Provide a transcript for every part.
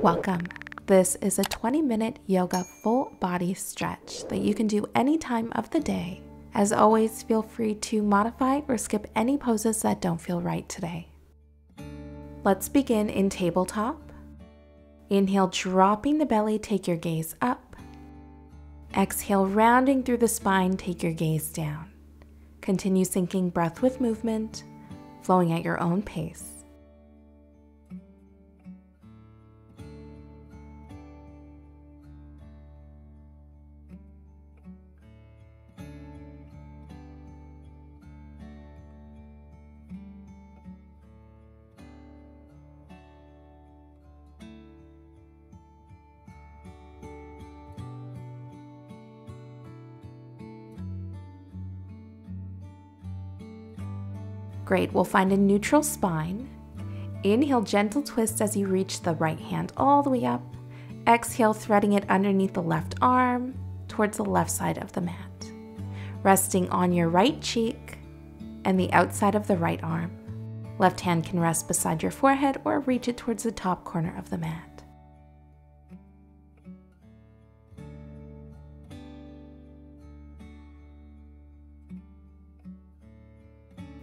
Welcome. This is a 20-minute yoga full body stretch that you can do any time of the day. As always, feel free to modify or skip any poses that don't feel right today. Let's begin in tabletop. Inhale, dropping the belly, take your gaze up. Exhale, rounding through the spine, take your gaze down. Continue syncing breath with movement, flowing at your own pace. Great, we'll find a neutral spine. Inhale, gentle twist as you reach the right hand all the way up. Exhale, threading it underneath the left arm towards the left side of the mat. Resting on your right cheek and the outside of the right arm. Left hand can rest beside your forehead or reach it towards the top corner of the mat.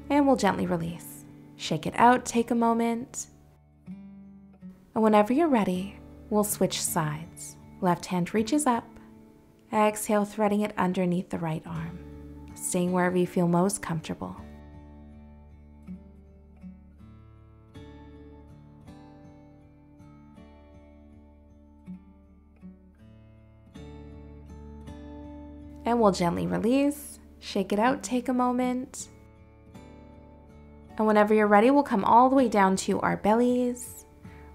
And we'll gently release. Shake it out, take a moment. And whenever you're ready, we'll switch sides. Left hand reaches up. Exhale, threading it underneath the right arm, staying wherever you feel most comfortable. And we'll gently release. Shake it out, take a moment. And whenever you're ready, we'll come all the way down to our bellies,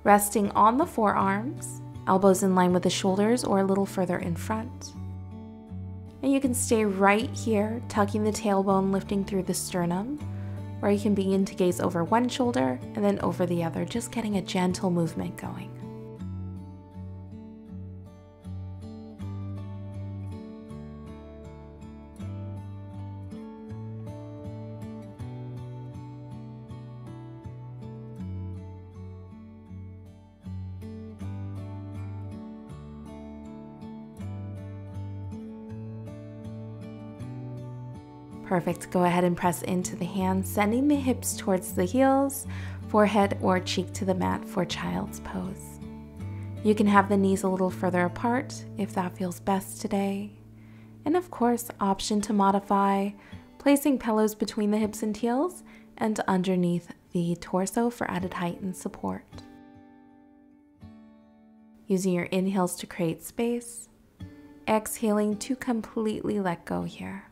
resting on the forearms, elbows in line with the shoulders or a little further in front. And you can stay right here, tucking the tailbone, lifting through the sternum, or you can begin to gaze over one shoulder and then over the other, just getting a gentle movement going. Perfect. Go ahead and press into the hands, sending the hips towards the heels, forehead or cheek to the mat for child's pose. You can have the knees a little further apart if that feels best today. And of course, option to modify, placing pillows between the hips and heels and underneath the torso for added height and support. Using your inhales to create space, exhaling to completely let go here.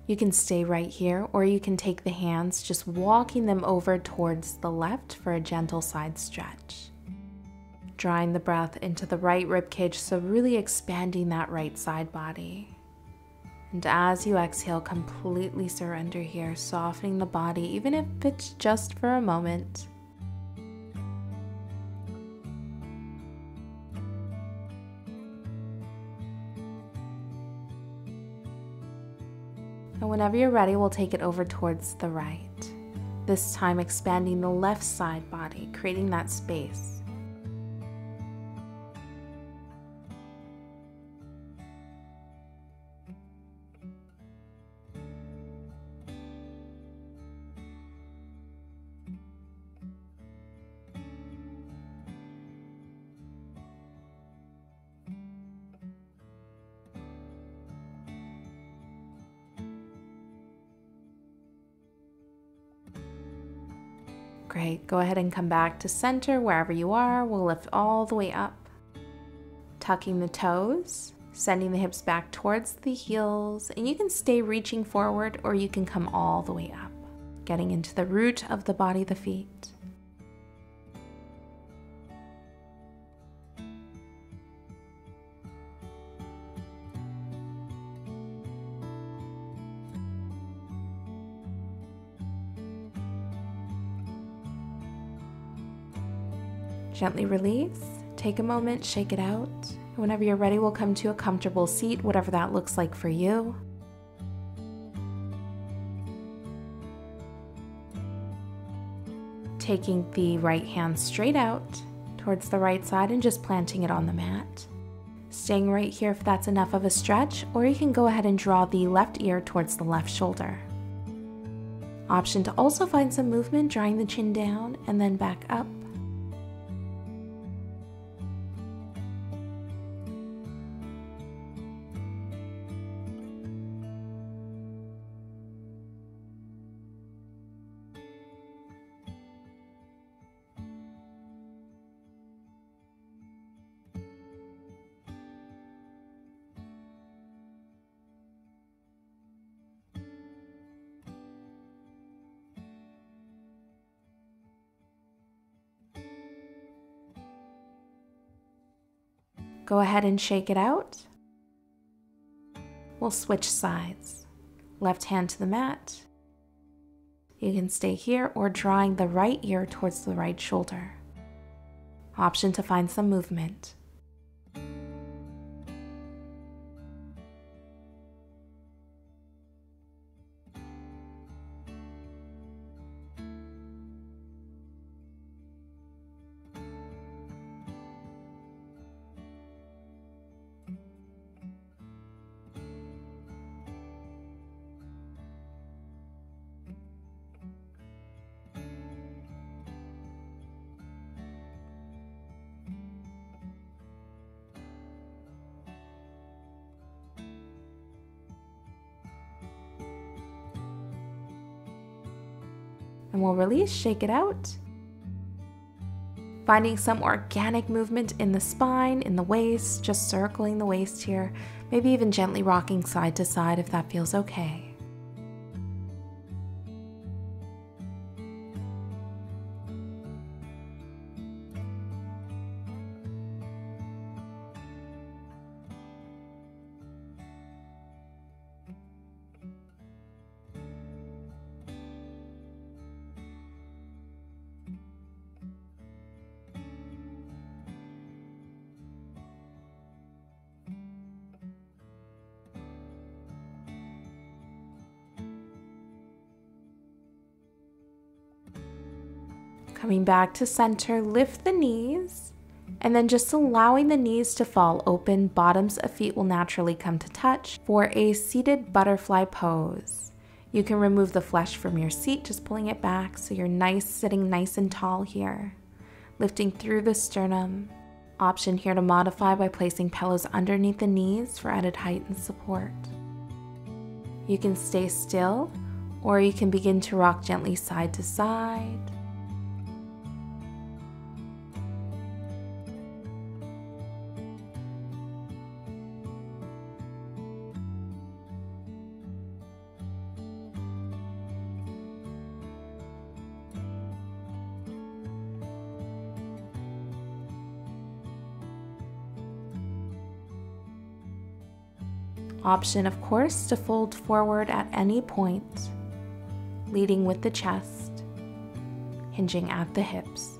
You can stay right here, or you can take the hands, just walking them over towards the left for a gentle side stretch. Drawing the breath into the right ribcage, so really expanding that right side body. And as you exhale, completely surrender here, softening the body, even if it's just for a moment. And whenever you're ready, we'll take it over towards the right. This time expanding the left side body, creating that space. Great, go ahead and come back to center wherever you are. We'll lift all the way up, tucking the toes, Sending the hips back towards the heels, and you can stay reaching forward or you can come all the way up, getting into the root of the body, the feet. Gently release, take a moment, shake it out. And whenever you're ready, we'll come to a comfortable seat, whatever that looks like for you. Taking the right hand straight out towards the right side and just planting it on the mat. Staying right here if that's enough of a stretch, or you can go ahead and draw the left ear towards the left shoulder. Option to also find some movement, drawing the chin down and then back up. Go ahead and shake it out. We'll switch sides. Left hand to the mat. You can stay here or drawing the right ear towards the right shoulder. Option to find some movement. And we'll release, shake it out. Finding some organic movement in the spine, in the waist, just circling the waist here, maybe even gently rocking side to side if that feels okay. Coming back to center, lift the knees, and then just allowing the knees to fall open, bottoms of feet will naturally come to touch for a seated butterfly pose. You can remove the flesh from your seat, just pulling it back so you're nice, sitting nice and tall here. Lifting through the sternum. Option here to modify by placing pillows underneath the knees for added height and support. You can stay still, or you can begin to rock gently side to side. Option, of course, to fold forward at any point, leading with the chest, hinging at the hips.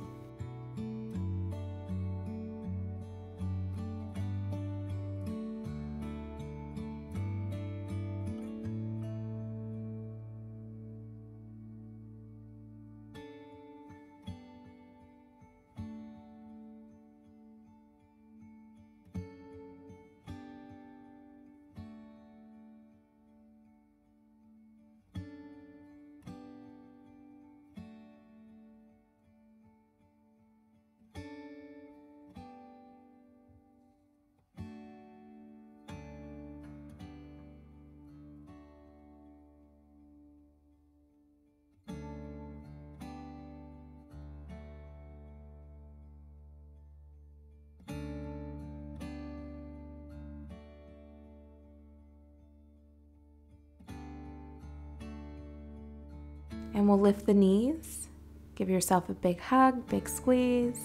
And we'll lift the knees. Give yourself a big hug, big squeeze.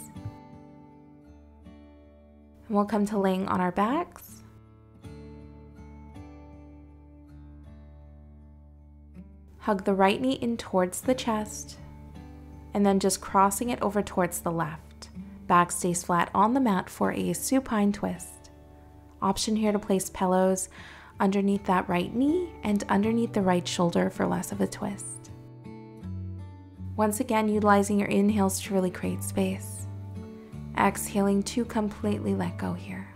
And we'll come to laying on our backs. Hug the right knee in towards the chest, and then just crossing it over towards the left. Back stays flat on the mat for a supine twist. Option here to place pillows underneath that right knee and underneath the right shoulder for less of a twist. Once again, utilizing your inhales to really create space. Exhaling to completely let go here.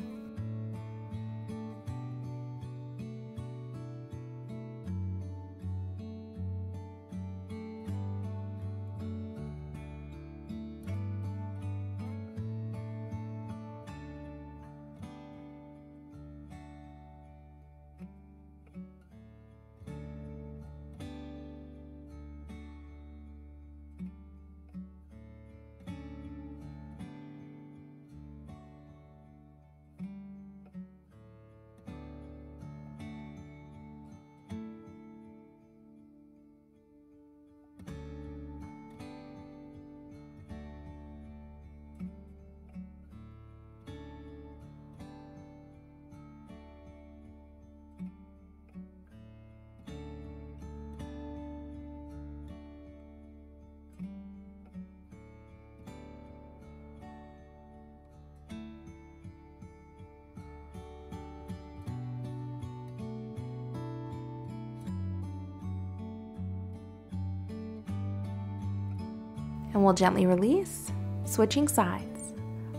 And we'll gently release, switching sides.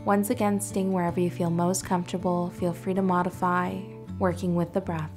Once again, staying wherever you feel most comfortable. Feel free to modify, working with the breath.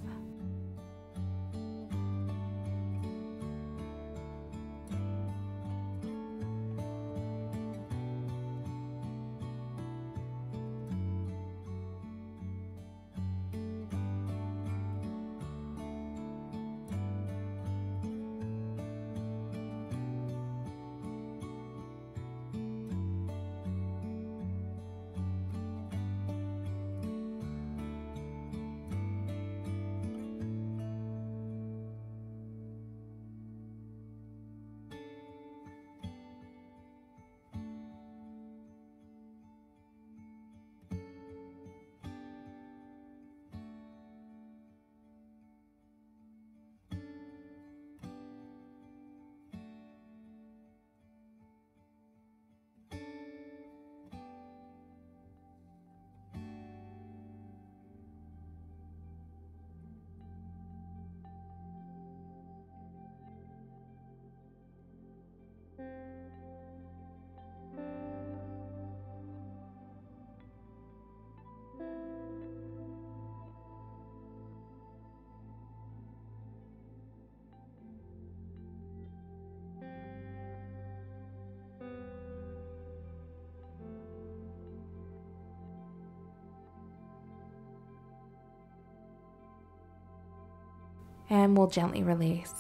And we'll gently release.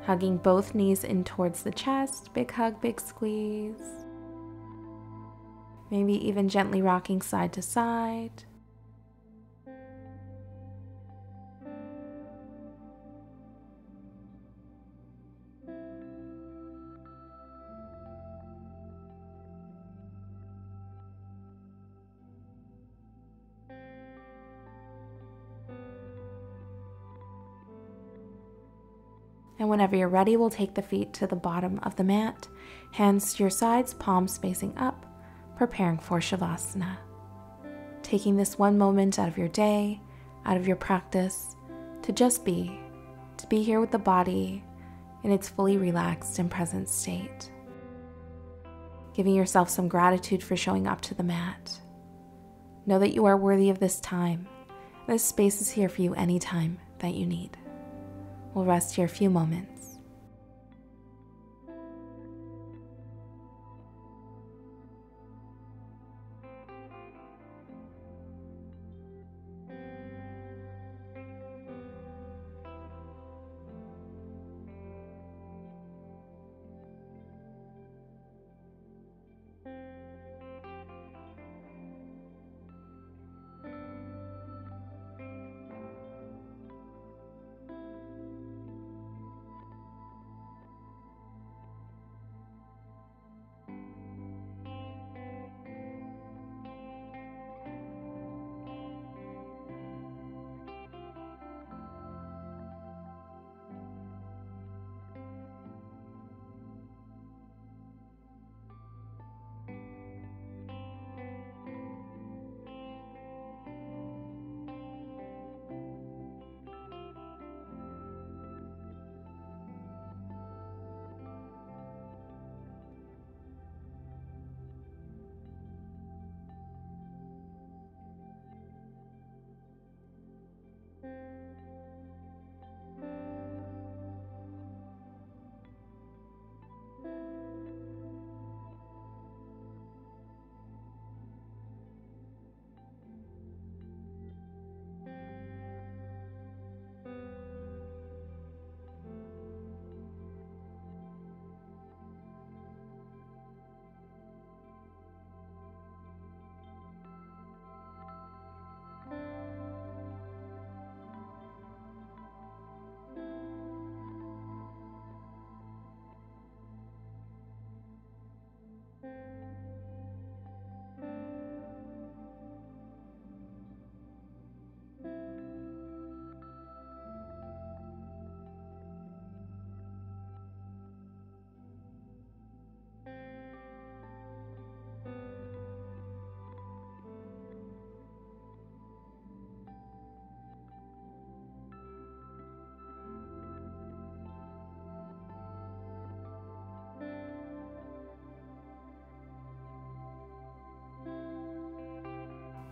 Hugging both knees in towards the chest, big hug, big squeeze. Maybe even gently rocking side to side. And whenever you're ready, we'll take the feet to the bottom of the mat, hands to your sides, palms facing up, preparing for Shavasana. Taking this one moment out of your day, out of your practice, to just be, to be here with the body in its fully relaxed and present state. Giving yourself some gratitude for showing up to the mat. Know that you are worthy of this time. This space is here for you anytime that you need. We'll rest here a few moments.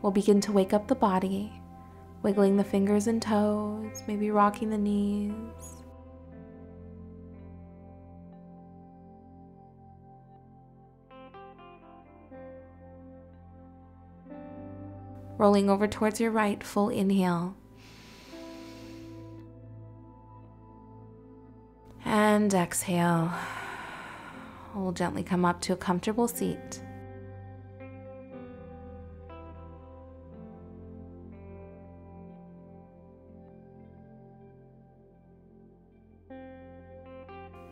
We'll begin to wake up the body, wiggling the fingers and toes, maybe rocking the knees. Rolling over towards your right, full inhale. And exhale. We'll gently come up to a comfortable seat.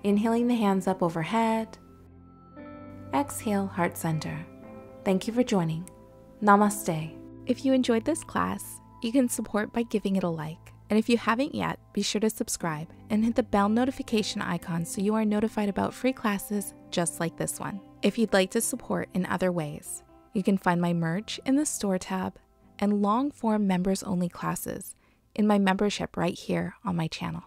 Inhaling the hands up overhead. Exhale, heart center. Thank you for joining. Namaste. If you enjoyed this class, you can support by giving it a like. And if you haven't yet, be sure to subscribe and hit the bell notification icon so you are notified about free classes just like this one. If you'd like to support in other ways, you can find my merch in the store tab and long-form members-only classes in my membership right here on my channel.